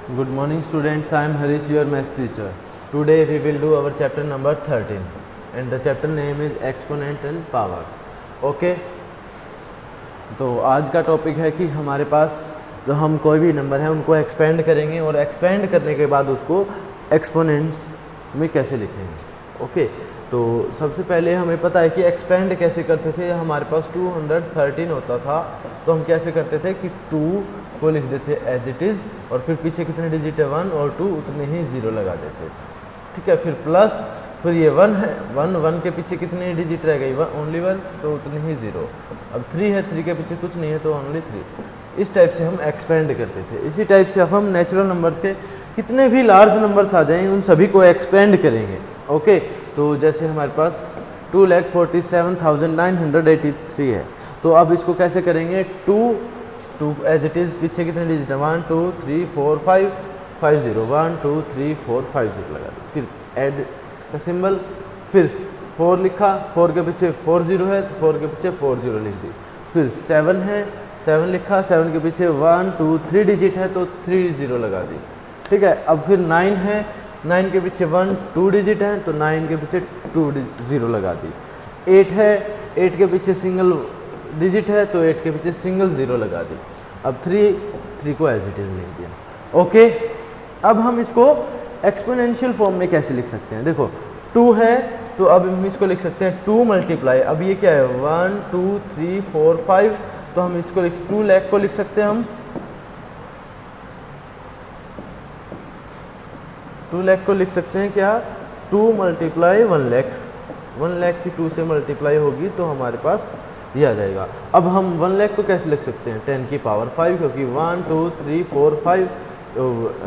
Good morning students, I am Harish, your math teacher. Today we will do our chapter number 13 and the chapter name is exponential powers. Okay? तो आज का topic है कि हमारे पास जो हम कोई भी नंबर है उनको एक्सपेंड करेंगे और एक्सपेंड करने के बाद उसको एक्सपोनेंट्स में कैसे लिखेंगे. ओके तो सबसे पहले हमें पता है कि एक्सपेंड कैसे करते थे. हमारे पास 213 होता था तो हम कैसे करते थे कि 2 को लिख देते एज इट इज़ और फिर पीछे कितने डिजिट है 1 और 2 उतने ही 0 लगा देते. ठीक है, फिर प्लस, फिर ये 1 है, 1 के पीछे कितनी डिजिट रह गई ओनली 1 तो उतनी ही 0. अब 3 है, 3 के पीछे कुछ नहीं है तो ओनली 3. इस टाइप से हम एक्सपेंड करते थे. इसी टाइप से अब हम नेचुरल नंबर्स के कितने भी लार्ज नंबर्स आ जाएं उन सभी को एक्सपेंड करेंगे. ओके तो जैसे हमारे पास 2,47,983 है तो अब इसको कैसे करेंगे. 2 एज इट इज़ पीछे कितने डिजिट है 1 2 3 4 5 5 0 1 2 3 4 5 0 लगा दो. फिर ऐड का सिंबल, फिर 4 लिखा, 4 के पीछे 4 0 है तो 4 के पीछे 4 0 लिख दी. फिर 7 है, 7 लिखा, 7 के पीछे 1 2 3 डिजिट है तो 3 0 लगा दी. ठीक है, अब फिर 9 है, 9 के पीछे 1 2 डिजिट है तो 9 के पीछे 2 0 लगा दी. 8 है, 8 के पीछे सिंगल डिजिट है तो 8 के पीछे सिंगल 0 लगा दी. अब 3 को एज इट इज लिख दिया. ओके अब हम इसको एक्सपोनेंशियल फॉर्म में कैसे लिख सकते हैं. देखो 2 है तो अब हम इसको लिख सकते हैं 2 मल्टीप्लाई. अब ये क्या है 1 2 3 4 5 तो हम इसको 2 लाख को लिख सकते हैं. हम 2 लाख को लिख सकते हैं क्या 2 मल्टीप्लाई 1 लाख. 1 लाख की 2 से मल्टीप्लाई होगी तो हमारे पास ये आ जाएगा. अब हम 1 लाख को कैसे लिख सकते हैं 10 की पावर 5 क्योंकि 1 2 3 4 5 तो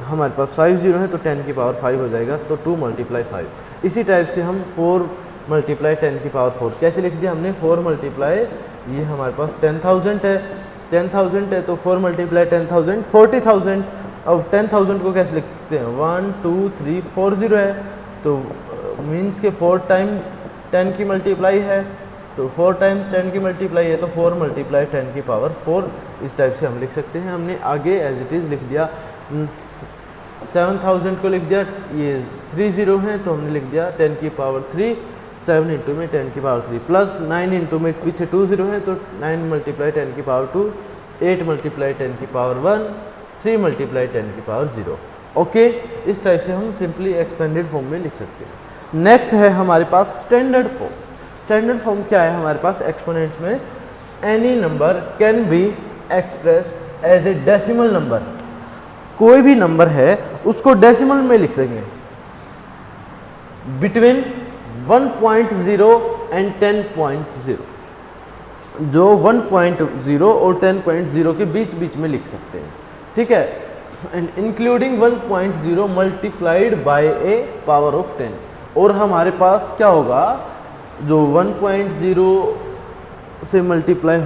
हमारे पास 5 0 है तो 10 की पावर 5 हो जाएगा तो 2 मल्टीप्लाई 5. इसी टाइप से हम 4 मल्टीप्लाई 10 की पावर 4 कैसे लिख दिया हमने 4 मल्टीप्लाई ये हमारे पास 10,000 है. 10,000 है तो 4 मल्टीप्लाई 10,000 40,000. अब 10,000 को कैसे लिखते हैं 1 2 3 4 0 है तो मीन्स के 4 टाइम 10 की मल्टीप्लाई है तो 4 टाइम्स 10 की मल्टीप्लाई है तो 4 मल्टीप्लाई 10 की पावर 4. इस टाइप से हम लिख सकते हैं. हमने आगे एज इट इज़ लिख दिया. 7,000 को लिख दिया, ये 3 0 हैं तो हमने लिख दिया 10 की पावर 3. 7 इंटू में 10 की पावर 3 प्लस 9 इंटू में पीछे 2 0 है तो 9 मल्टीप्लाई 10 की पावर 2. 8 मल्टीप्लाई 10 की पावर 1. 3 मल्टीप्लाई 10 की पावर 0. ओके इस टाइप से हम सिंपली एक्सपेंडेड फॉर्म में लिख सकते हैं. नेक्स्ट है हमारे पास स्टैंडर्ड फॉर्म. स्टैंडर्ड फॉर्म क्या है हमारे पास एक्सपोनेंट्स में any number can be expressed as a decimal number. कोई भी नंबर है उसको डेसिमल में लिख देंगे बिटवीन 1.0 एंड 10.0. जो 1.0 और 10.0 के बीच बीच में लिख सकते हैं. ठीक है, and including 1.0 multiplied by A power of 10. और हमारे पास क्या होगा जो 1.0 से मल्टीप्लाई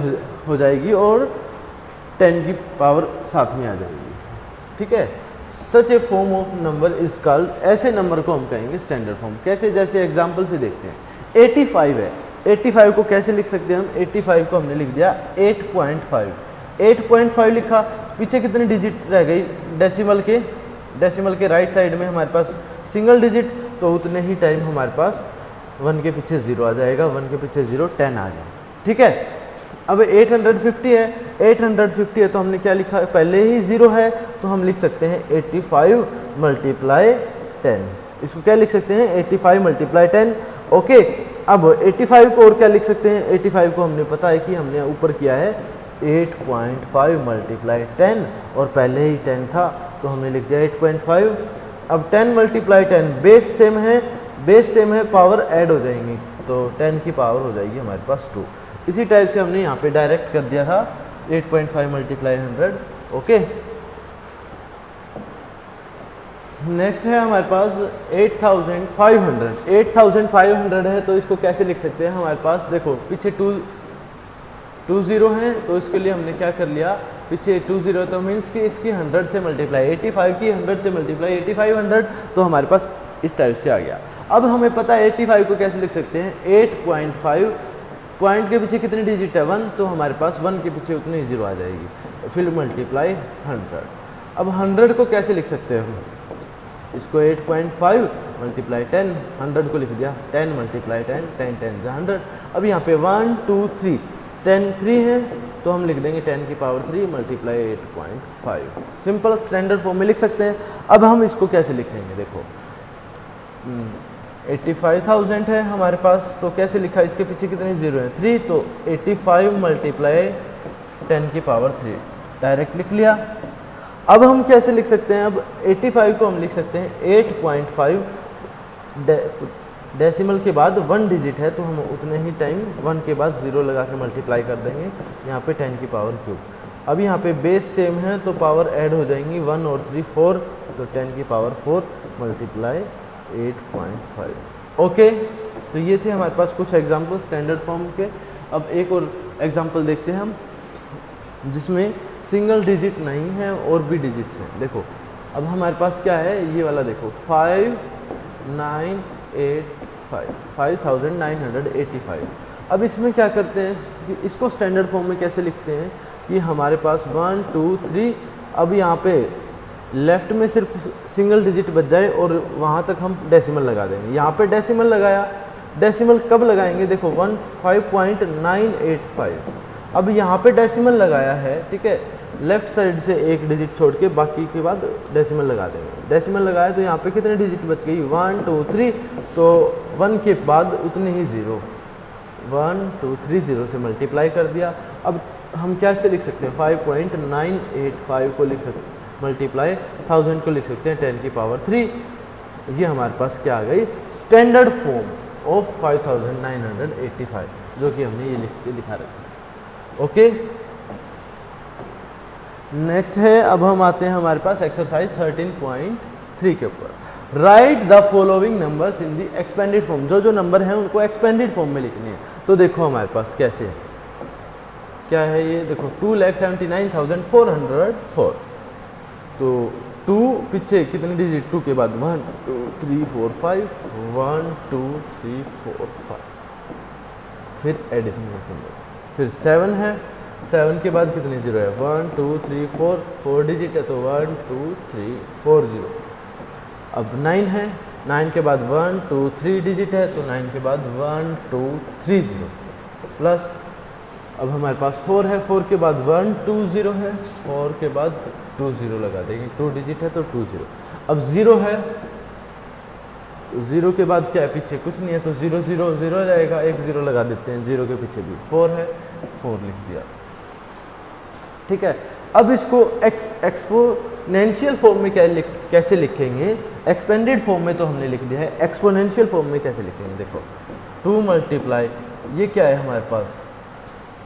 हो जाएगी और 10 की पावर साथ में आ जाएगी. ठीक है, such a form of number is called. ऐसे नंबर को हम कहेंगे स्टैंडर्ड फॉर्म. कैसे, जैसे एग्जांपल से देखते हैं 85 है. 85 को कैसे लिख सकते हैं हम 85 को हमने लिख दिया 8.5. 8.5 लिखा, पीछे कितनी डिजिट रह गई डेसिमल के राइट साइड में हमारे पास सिंगल डिजिट तो उतने ही टाइम हमारे पास 1 के पीछे 0 आ जाएगा. 1 के पीछे 0 10 आ जाएगा. ठीक है, अब 850 है. 850 है तो हमने क्या लिखा पहले ही 0 है तो हम लिख सकते हैं 85 मल्टीप्लाई 10. इसको क्या लिख सकते हैं 85 मल्टीप्लाई 10. ओके अब 85 को और क्या लिख सकते हैं 85 को हमने पता है कि हमने ऊपर किया है 8.5 मल्टीप्लाई 10 और पहले ही 10 था तो हमने लिख दिया 8.5. अब 10 मल्टीप्लाई 10 बेस सेम है पावर ऐड हो जाएंगी तो 10 की पावर हो जाएगी हमारे पास 2. इसी टाइप से हमने यहाँ पे डायरेक्ट कर दिया था 8.5 मल्टीप्लाई 100. ओके नेक्स्ट है हमारे पास 8,500. 8,500 है तो इसको कैसे लिख सकते हैं हमारे पास. देखो पीछे 2 0 हैं तो इसके लिए हमने क्या कर लिया पीछे 2 0 तो मीन्स कि इसकी 100 से मल्टीप्लाई 85 की 100 से मल्टीप्लाई 8500 तो हमारे पास इस टाइप से आ गया. अब हमें पता है 85 को कैसे लिख सकते हैं 8.5 पॉइंट के पीछे कितनी डिजिट है 1 तो हमारे पास 1 के पीछे उतनी 0 आ जाएगी. फिर मल्टीप्लाई 100. अब 100 को कैसे लिख सकते हैं हम? इसको 8.5 मल्टीप्लाई 10, 100 को लिख दिया 10 मल्टीप्लाई 10, 10 10 100। अब यहाँ पे 1 2 3, 10 3 है तो हम लिख देंगे 10 की power 3 multiply 8.5। Simple standard form में लिख सकते हैं। अब हम इसको कैसे लिखेंगे? देखो 85,000 है हमारे पास, तो कैसे लिखा? इसके पीछे कितने जीरो है? 3, तो 85 मल्टीप्लाई 10 की पावर 3 डायरेक्ट लिख लिया। अब हम कैसे लिख सकते हैं? अब 85 को हम लिख सकते हैं 8.5, डेसिमल के बाद 1 डिजिट है तो हम उतने ही टाइम 1 के बाद 0 लगा के मल्टीप्लाई कर देंगे यहाँ पे 10 की पावर क्यूब। अब यहाँ पे बेस सेम है तो पावर ऐड हो जाएंगी 1 और 3 4, तो 10 की पावर 4 मल्टीप्लाई 8.5। ओके, तो ये थे हमारे पास कुछ एग्जाम्पल स्टैंडर्ड फॉर्म के। अब एक और एग्जाम्पल देखते हैं हम जिसमें सिंगल डिजिट नहीं है और भी डिजिट्स हैं। देखो अब हमारे पास क्या है, ये वाला देखो 5985। अब इसमें क्या करते हैं कि इसको स्टैंडर्ड फॉर्म में कैसे लिखते हैं कि हमारे पास 1 2 3, अब यहाँ पे लेफ्ट में सिर्फ सिंगल डिजिट बच जाए और वहाँ तक हम डेसिमल लगा देंगे। यहाँ पे डेसिमल लगाया, डेसिमल कब लगाएंगे? देखो 15.985। अब यहाँ पे डेसिमल लगाया है, ठीक है, लेफ्ट साइड से एक डिजिट छोड़ के बाकी के बाद डेसिमल लगा देंगे। डेसिमल लगाया तो यहाँ पे कितने डिजिट बच गई? 1 2 3, तो 1 के बाद उतने ही 0, 1 2 3 0 से मल्टीप्लाई कर दिया। अब हम कैसे लिख सकते हैं? 5.985 को लिख सकते हैं मल्टीप्लाई 1000 को लिख सकते हैं 10 की पावर 3। ये हमारे पास क्या आ गई? स्टैंडर्ड फॉर्म ऑफ 5985, जो कि हमने ये लिख के दिखा रखा। ओके, नेक्स्ट है, अब हम आते हैं हमारे पास एक्सरसाइज 13.3 के ऊपर। Right the following numbers in the expanded form. जो जो नंबर हैं उनको एक्सपेंडेड फॉर्म में लिखने हैं। तो देखो हमारे पास कैसे है, क्या है ये? देखो 2,79,404। तो 2 पीछे कितने डिजिट? 2 के बाद 1 2 3 4 5, 1 2 3 4 5, फिर एडिशनल सिंबल, फिर 7 है, 7 के बाद कितने जीरो है? 1 2 3 4, 4 डिजिट है तो 1 2 3 4 0। अब 9 है, 9 के बाद 1 2 3 डिजिट है तो 9 के बाद 1 2 3 0 प्लस। अब हमारे पास 4 है, 4 के बाद 1 2 0 है, 4 के बाद 2 0 लगा देंगे, 2 डिजिट है तो 2 0। अब 0 है तो 0 के बाद क्या है? पीछे कुछ नहीं है तो 0 0 0 रहेगा, एक 0 लगा देते हैं, 0 के पीछे भी 4 है, 4 लिख दिया, ठीक है। अब इसको एक्सपोनेंशियल फॉर्म में कैसे लिखेंगे? एक्सपेंडेड फॉर्म में तो हमने लिख दिया है, एक्सपोनेंशियल फॉर्म में कैसे लिखेंगे? देखो 2 मल्टीप्लाई, ये क्या है हमारे पास?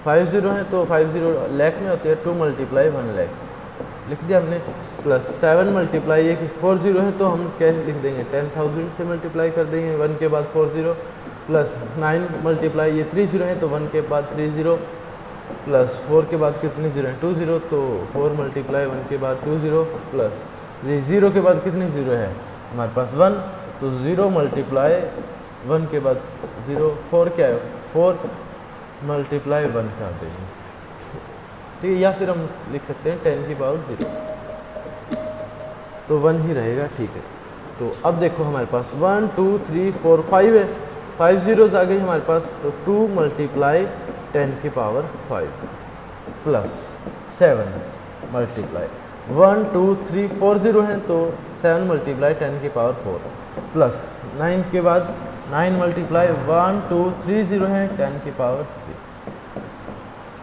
5 0 है तो 5 0 लाख में होते हैं, 2 मल्टीप्लाई 1 लाख लिख दिया हमने, प्लस 7 मल्टीप्लाई, ये 4 0 है तो हम कैसे लिख देंगे? 10,000 से मल्टीप्लाई कर देंगे, 1 के बाद 4 0, प्लस 9 मल्टीप्लाई, ये 3 0 है तो 1 के बाद 3 0, प्लस 4 के बाद कितने 0 है? 2 0, तो 4 मल्टीप्लाई 1 के बाद 2 0, प्लस ये 0 के बाद कितने 0 है हमारे पास? 1, तो 0 मल्टीप्लाई 1 के बाद 0, 4 क्या है? 4 मल्टीप्लाई 1 कर देंगे, ठीक है। या फिर हम लिख सकते हैं 10 की पावर 0, तो 1 ही रहेगा, ठीक है। तो अब देखो हमारे पास 1 2 3 4 5 है, 5 zeros आ गई हमारे पास, तो 2 मल्टीप्लाई 10 की पावर 5 प्लस 7 मल्टीप्लाई 1 2 3 4 0 है तो 7 मल्टीप्लाई 10 की पावर 4 प्लस 9 के बाद 9 मल्टीप्लाई 1 2 3 0 है 10 की पावर 3,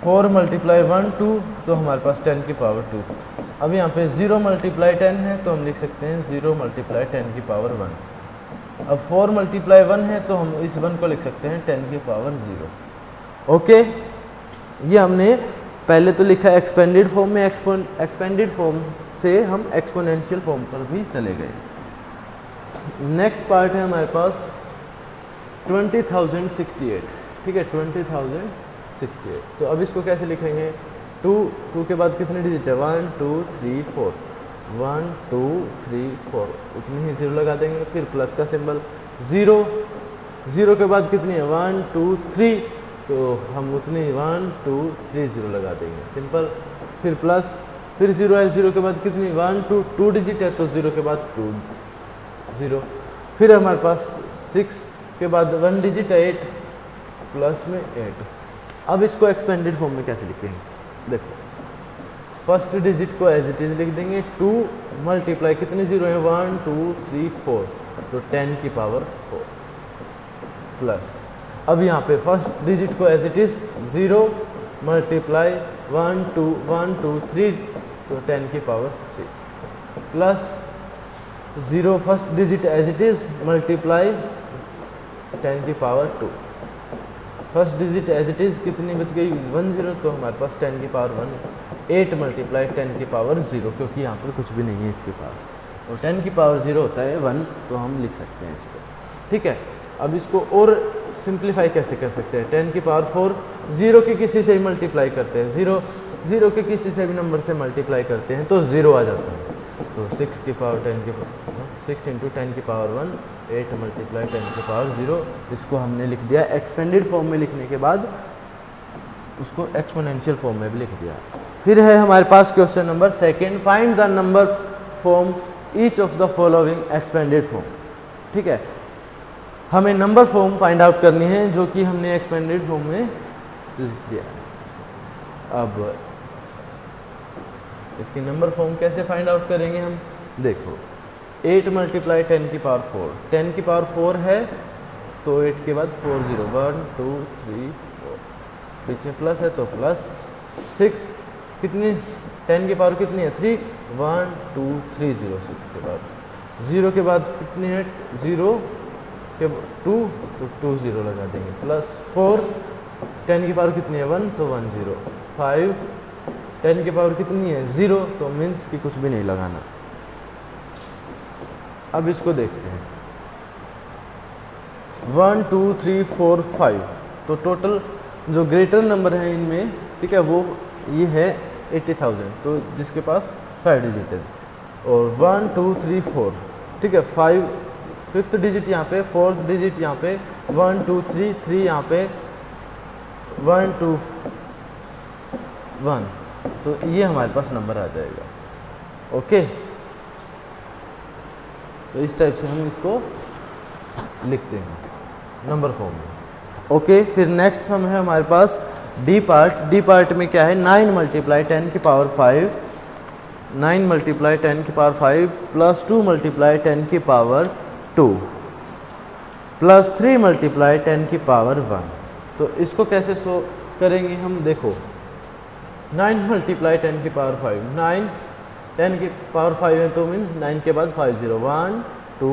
4 मल्टीप्लाई 1 2 तो हमारे पास 10 की पावर 2। अब यहाँ पे 0 मल्टीप्लाई 10 है तो हम लिख सकते हैं 0 मल्टीप्लाई 10 की पावर 1। अब 4 मल्टीप्लाई 1 है तो हम इस 1 को लिख सकते हैं 10 की पावर 0। ओके, ये हमने पहले तो लिखा एक्सपेंडेड फॉर्म में, एक्सपेंडेड फॉर्म से हम एक्सपोनेंशियल फॉर्म पर भी चले गए। नेक्स्ट पार्ट है हमारे पास 20,068, ठीक है, 20,068। तो अब इसको कैसे लिखेंगे? 2 के बाद कितने डिजिट है? 1 2 3 4, 1 2 3 4, उतनी ही 0 लगा देंगे, फिर प्लस का सिंबल, 0 के बाद कितनी है? 1 2 3, तो हम उतनी 1 2 3 0 लगा देंगे, सिंपल, फिर प्लस फिर 0 है, 0 के बाद कितनी 1 2 2 डिजिट है तो 0 के बाद 2 0। फिर हमारे पास 6 के बाद 1 डिजिट है 8 प्लस में 8। अब इसको एक्सपेंडेड फॉर्म में कैसे लिखेंगे, देखो फर्स्ट डिजिट को एज इट इज लिख देंगे, 2 मल्टीप्लाई कितने 0 है 1 2 3 4 तो 10 की पावर 4 प्लस, अब यहाँ पे फर्स्ट डिजिट को एज इट इज 0 मल्टीप्लाई 1 2 3 तो 10 की power 3 plus 0 first digit as it is multiply 10 की power 2, first digit as it is कितनी बच गई 1 0 तो हमारे पास 10 की पावर 1, 8 मल्टीप्लाई 10 की पावर 0 क्योंकि यहाँ पर कुछ भी नहीं है इसके पास और 10 की पावर 0 होता है 1 तो हम लिख सकते हैं इसको, ठीक है। अब इसको और सिंप्लीफाई कैसे कर सकते हैं, 10 की पावर 4 0 के किसी से ही मल्टीप्लाई करते हैं, 0 के किसी से भी नंबर से मल्टीप्लाई करते हैं तो 0 आ जाता है, तो 6 की पावर 10 की 6 इंटू 10 की पावर 1 8 मल्टीप्लाई 10 की पावर 0, इसको हमने लिख दिया एक्सपेंडेड फॉर्म में लिखने के बाद उसको एक्सपोनेंशियल फॉर्म में भी लिख दिया। फिर है हमारे पास question number second, find the number form each of the following expanded form, ठीक है। हमें नंबर फॉर्म फाइंड आउट करनी है जो कि हमने एक्सपेंडेड फॉर्म में लिख दिया है। अब इसकी नंबर फॉर्म कैसे फाइंड आउट करेंगे हम, देखो 8 मल्टीप्लाई 10 की पावर 4, 10 की पावर 4 है तो 8 के बाद 4 0 1 2 3 4 बीच में प्लस है तो प्लस 6 कितनी 10 की पावर कितनी है 3 1 2 3 0 6 के बाद 0 के बाद कितनी है 0 के 2 तो 2 0 लगा देंगे प्लस 4 10 की पावर कितनी है 1 तो 1 0 5 10 की पावर कितनी है 0 तो मीन्स कि कुछ भी नहीं लगाना। अब इसको देखते हैं 1 2 3 4 5 तो टोटल जो ग्रेटर नंबर है इनमें, ठीक है, वो ये है 80,000 तो जिसके पास 5 डिजिट है और 1 2 3 4, ठीक है, 5 फिफ्थ डिजिट यहाँ पे, फोर्थ डिजिट यहाँ पे 1 2 3 3 यहाँ पे 1 2 1 तो ये हमारे पास नंबर आ जाएगा, ओके। तो इस टाइप से हम इसको लिखते हैं नंबर फॉर्म में, ओके। फिर नेक्स्ट सम है हमारे पास डी पार्ट में क्या है 9 मल्टीप्लाई 10 की पावर 5 9 मल्टीप्लाई 10 की पावर 5 प्लस 2 मल्टीप्लाई 10 की पावर 2 प्लस 3 मल्टीप्लाई 10 की पावर 1। तो इसको कैसे सो करेंगे हम, देखो 9 मल्टीप्लाई 10 की पावर 5 9 10 की पावर 5 है तो मीन्स 9 के बाद 5 0 1 2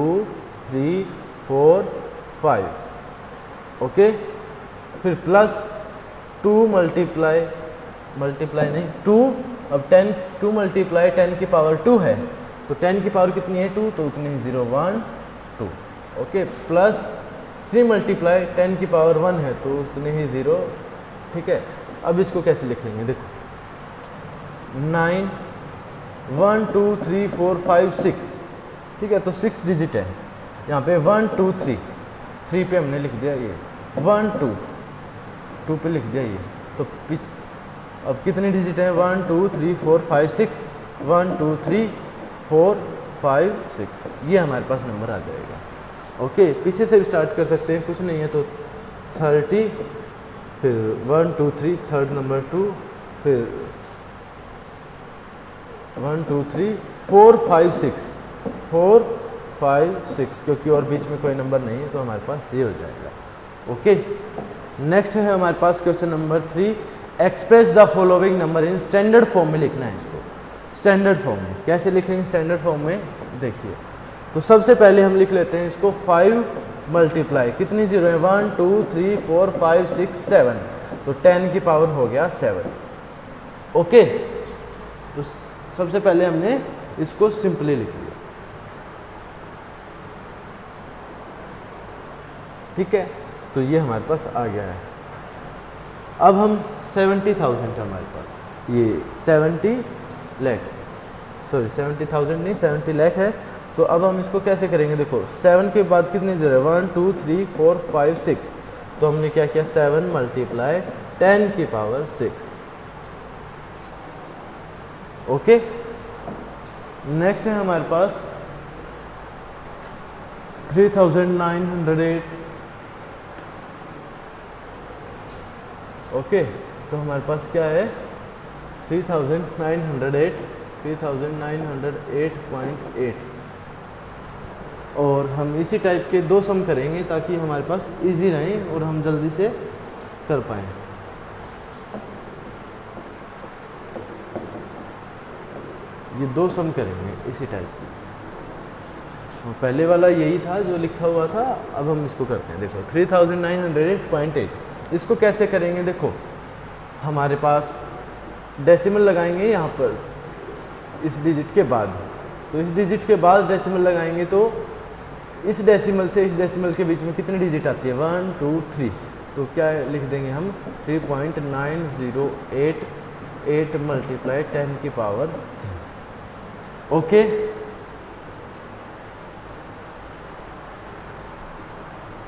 3 4 5, ओके। फिर प्लस 2 मल्टीप्लाई नहीं 2, अब 2 मल्टीप्लाई 10 की पावर 2 है तो 10 की पावर कितनी है 2 तो उतनी 0 1 2, ओके। प्लस 3 मल्टीप्लाई 10 की पावर 1 है तो उतने ही 0, ठीक है। अब इसको कैसे लिख लेंगे, देखो 9 1 2 3 4 5 6, ठीक है, तो 6 डिजिट है यहाँ पे 1 2 3 पे हमने लिख दिया ये 1 2 पे लिख दिया ये, तो अब कितने डिजिट है 1 2 3 4 5 6 1 2 3 4 5 6 ये हमारे पास नंबर आ जाएगा, ओके। पीछे से भी स्टार्ट कर सकते हैं, कुछ नहीं है तो 30 फिर 1 2 3 थर्ड नंबर 2 फिर 1 2 3 4 5 6 4 5 6 क्योंकि और बीच में कोई नंबर नहीं है तो हमारे पास ये हो जाएगा, ओके। नेक्स्ट है हमारे पास question number 3, express the following number in standard form में लिखना है इसको। स्टैंडर्ड फॉर्म में कैसे लिखेंगे, स्टैंडर्ड फॉर्म में देखिए तो सबसे पहले हम लिख लेते हैं इसको 5 मल्टीप्लाई कितनी 0 है 1 2 3 4 5 6 7 तो 10 की पावर हो गया 7, ओके। तो सबसे पहले हमने इसको सिंपली लिख लिया, ठीक है। तो ये हमारे पास आ गया है। अब हम 70,000 है हमारे पास, ये 70 लाख, सॉरी 70,000 नहीं 70 लाख है। तो अब हम इसको कैसे करेंगे, देखो 7 के बाद कितनी 0 है 1 2 3 4 5 6 तो हमने क्या किया 7 मल्टीप्लाई 10 की पावर 6, ओके, नेक्स्ट है हमारे पास 3908। ओके, तो हमारे पास क्या है 3908 और हम इसी टाइप के दो सम करेंगे ताकि हमारे पास इजी रहे और हम जल्दी से कर पाएँ। ये दो सम करेंगे इसी टाइप के। तो पहले वाला यही था जो लिखा हुआ था, अब हम इसको करते हैं। देखो 3908.8 इसको कैसे करेंगे। देखो हमारे पास डेसिमल लगाएंगे यहाँ पर इस डिजिट के बाद, तो इस डिजिट के बाद डेसिमल लगाएंगे तो इस डेसिमल से इस डेसिमल के बीच में कितनी डिजिट आती है 1 2 3, तो क्या लिख देंगे हम 3.9088 मल्टीप्लाई 10 की पावर 3। ओके,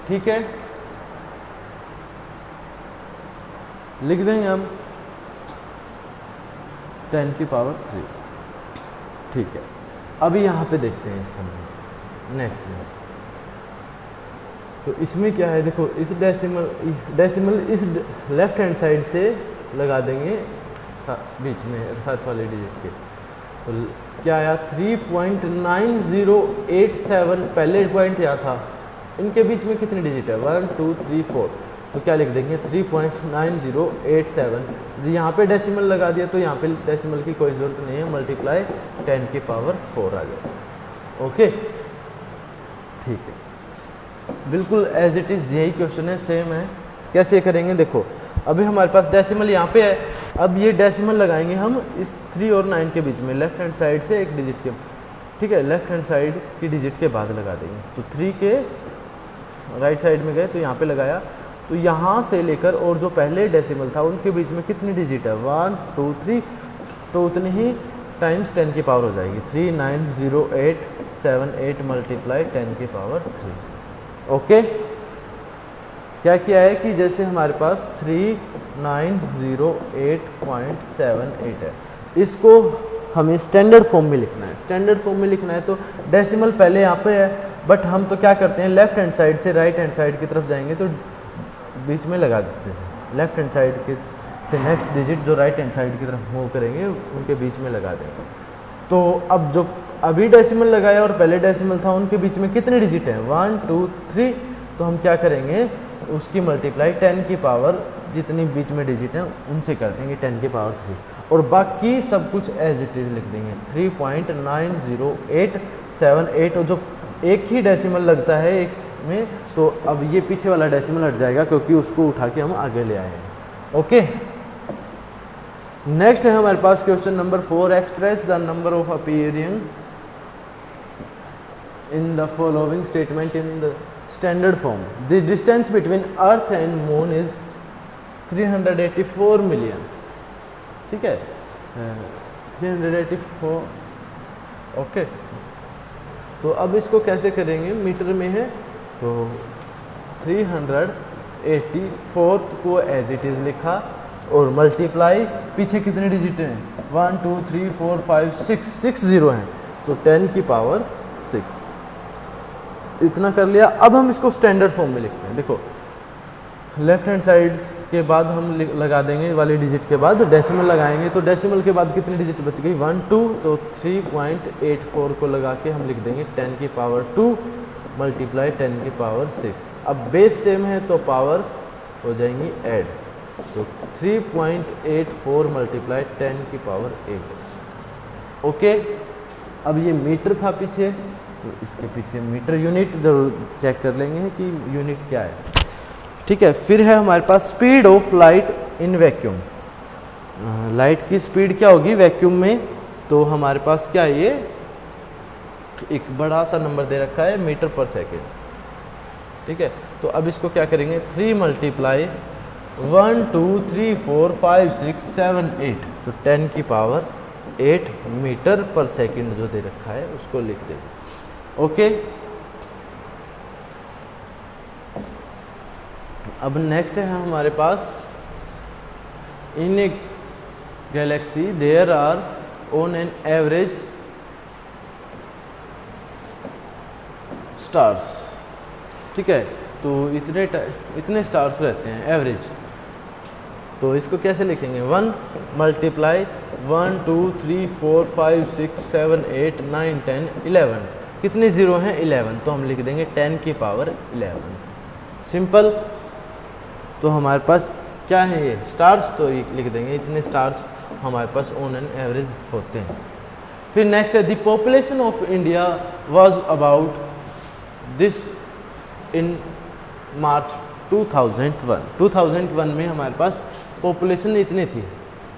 ठीक है, लिख देंगे हम 10 की पावर 3। ठीक है, अभी यहाँ पे देखते हैं इस समय नेक्स्ट में। तो इसमें क्या है, देखो इस डेसिमल इस लेफ्ट हैंड साइड से लगा देंगे बीच में साथ वाले डिजिट के, तो क्या आया 3.9087 पहले पॉइंट यहाँ था, इनके बीच में कितनी डिजिट है 1 2 3 4, तो क्या लिख देंगे 3.9087। जी यहाँ पे डेसिमल लगा दिया तो यहाँ पे डेसिमल की कोई ज़रूरत नहीं है, मल्टीप्लाई 10 की पावर 4 आ जाएगा। ओके, ठीक है, बिल्कुल एज इट इज़ यही क्वेश्चन है, सेम है। कैसे करेंगे, देखो अभी हमारे पास डेसिमल यहाँ पे है, अब ये डेसिमल लगाएंगे हम इस 3 और 9 के बीच में, लेफ्ट हैंड साइड से एक डिजिट के, ठीक है, लेफ्ट हैंड साइड की डिजिट के बाद लगा देंगे। तो 3 के राइट साइड में गए तो यहाँ पे लगाया, तो यहाँ से लेकर और जो पहले डेसिमल था उनके बीच में कितनी डिजिट है 1 2 3, तो उतनी ही टाइम्स 10 की पावर हो जाएगी 39087 मल्टीप्लाई 10 की पावर 3। ओके, क्या किया है कि जैसे हमारे पास 3908.78 है, इसको हमें स्टैंडर्ड फॉर्म में लिखना है। स्टैंडर्ड फॉर्म में लिखना है तो डेसिमल पहले यहाँ पे है, बट हम तो क्या करते हैं लेफ्ट हैंड साइड से राइट हैंड साइड की तरफ जाएंगे तो बीच में लगा देते हैं, लेफ्ट हैंड साइड के से नेक्स्ट डिजिट जो राइट हैंड साइड की तरफ मूव करेंगे उनके बीच में लगा देंगे। तो अब जो अभी डेसिमल लगाया और पहले डेसिमल था उनके बीच में कितने डिजिट हैं 1 2 3, तो हम क्या करेंगे उसकी मल्टीप्लाई 10 की पावर जितनी बीच में डिजिट हैं उनसे कर देंगे 10 की पावर 3, और बाकी सब कुछ एज इट इज लिख देंगे 3.90878। और जो एक ही डेसिमल लगता है एक में, तो अब ये पीछे वाला डेसिमल हट जाएगा क्योंकि उसको उठा के हम आगे ले आए हैं। ओके, नेक्स्ट है हमारे पास question number 4, express the number of appearing in the following statement in the standard form. The distance between earth and moon is 384 million. ठीक है, 384। ओके, तो अब इसको कैसे करेंगे, मीटर में है तो 384 को एज इट इज लिखा और मल्टीप्लाई पीछे कितने डिजिट हैं 1 2 3 4 5 6 0 हैं, तो 10 की पावर 6 इतना कर लिया। अब हम इसको स्टैंडर्ड फॉर्म में लिखते हैं। देखो लेफ्ट हैंड साइड के बाद हम लगा देंगे वाली डिजिट के बाद डेसिमल लगाएंगे, तो डेसिमल के बाद कितनी डिजिट बच गई 1 2, तो 3.84 को लगा के हम लिख देंगे 10 की पावर 2 मल्टीप्लाई 10 की पावर 6। अब बेस सेम है तो पावर्स हो जाएंगी ऐड, तो 3.84 मल्टीप्लाई 10 की पावर 8। ओके, अब ये मीटर था पीछे, तो इसके पीछे मीटर यूनिट जरूर चेक कर लेंगे कि यूनिट क्या है। ठीक है, फिर है हमारे पास speed of light in vacuum. Light की स्पीड क्या होगी वैक्यूम में, तो हमारे पास क्या है, ये एक बड़ा सा नंबर दे रखा है मीटर पर सेकेंड। ठीक है, तो अब इसको क्या करेंगे 3 मल्टीप्लाई 1 2 3 4 5 6 7 8, तो 10 की पावर 8 मीटर पर सेकेंड जो दे रखा है उसको लिख देंगे। ओके, अब नेक्स्ट है हमारे पास in a galaxy there are on an average stars, ठीक है। तो इतने स्टार्स रहते हैं एवरेज, तो इसको कैसे लिखेंगे 1 मल्टीप्लाई 1 2 3 4 5 6 7 8 9 10 11, कितने ज़ीरो हैं 11, तो हम लिख देंगे 10 की पावर 11, सिंपल। तो हमारे पास क्या है ये स्टार्स, तो ये लिख देंगे इतने स्टार्स हमारे पास ऑन एन एवरेज होते हैं। फिर नेक्स्ट है the population of India was about this in March 2001 में हमारे पास पॉपुलेशन इतनी थी।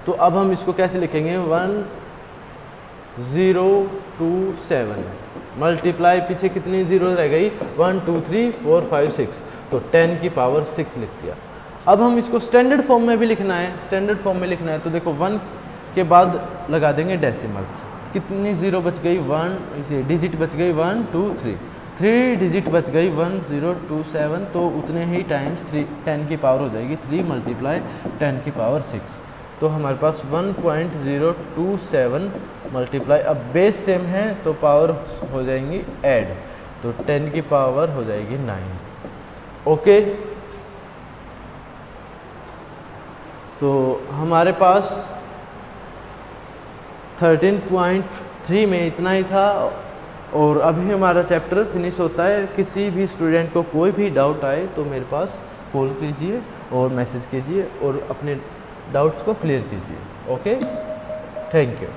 तो अब हम इसको कैसे लिखेंगे 1027 मल्टीप्लाई पीछे कितनी जीरो रह गई 1 2 3 4 5 6, तो 10 की पावर 6 लिख दिया। अब हम इसको स्टैंडर्ड फॉर्म में भी लिखना है, स्टैंडर्ड फॉर्म में लिखना है तो देखो 1 के बाद लगा देंगे डेसिमल, कितनी ज़ीरो बच गई 1, इसे डिजिट बच गई 1 2 3 डिजिट बच गई 1027, तो उतने ही टाइम्स 10 की पावर हो जाएगी 3 मल्टीप्लाई 10 की पावर 6, तो हमारे पास 1027 मल्टीप्लाई, अब बेस सेम है तो पावर हो जाएंगी ऐड, तो 10 की पावर हो जाएगी 9, ओके। तो हमारे पास 13.3 में इतना ही था और अभी हमारा चैप्टर फिनिश होता है। किसी भी स्टूडेंट को कोई भी डाउट आए तो मेरे पास कॉल कीजिए और मैसेज कीजिए और अपने डाउट्स को क्लियर कीजिए, ओके, थैंक यू।